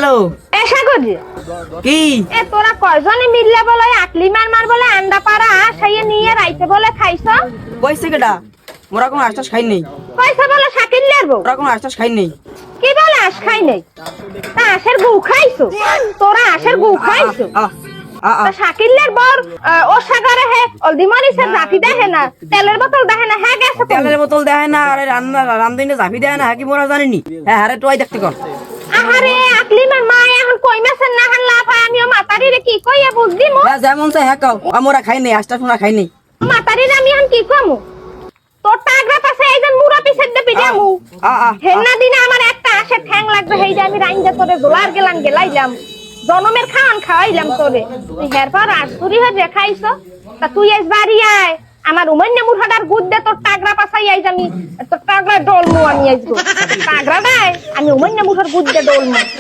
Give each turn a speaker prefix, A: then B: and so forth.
A: hello
B: এসা করি
A: কি
B: এ তোরা কয়জনে মিললে বলে আকলি মার বলে আন্ডা পাড়া সাইয়ে নিয়ে রাইতে বলে খাইছ
A: কইছে কেডা মোরা কোনো আশ্বাস খাই নেই
B: পয়সা বলে শাকিল লেরবো
A: মোরা কোনো আশ্বাস খাই নেই
B: কি বলে আস খাই নাই তা আশের গু খাইছো তোরা আশের গু খাইছো তা শাকিলের বর ও সাগরে হে অলদি মরিসের জাতি দেখে না তেলের বোতল দেখে না হ্যাঁ গেছে
A: তেলের বোতল দেয় না আরে রান্ধনে জাফি দেয় না কি মোরা জানিনি হ্যাঁ আরে টয় দেখতে কর
B: আহারে আকলি মার মা এখন কই মাছের না হান লাফা আমিও মাতারি রে কি কইয়া বুঝদি মো
A: হ্যাঁ যেমন চাই হ্যাঁ কাও মোরা খাই নেই আশ্বাস মোরা খাই নেই
B: মাতারি রে আমি এখন কি কমু তোর টাগরা পাশে এইজন মুরা পিছের দে পিজামু হেন্না দিনে আমার একটা আসে ঠ্যাং লাগবে হেই যে আমি রাইন্দা তোরে দোলার গেলাইলাম জনমের খাওয়ান খাওয়াইলাম তোরে তুই হেরপর আসুরি হয়ে দেখাইছ তা তুই এস বাড়ি আয় আমার উমান্য মুঠাটার গুদ দে তোর টাগরা পাশাই আইজ আমি তোর টাগরা ডলমু আমি আইজ টাগরা দেয় আমি উমান্য মুঠার গুদ দে ডলমু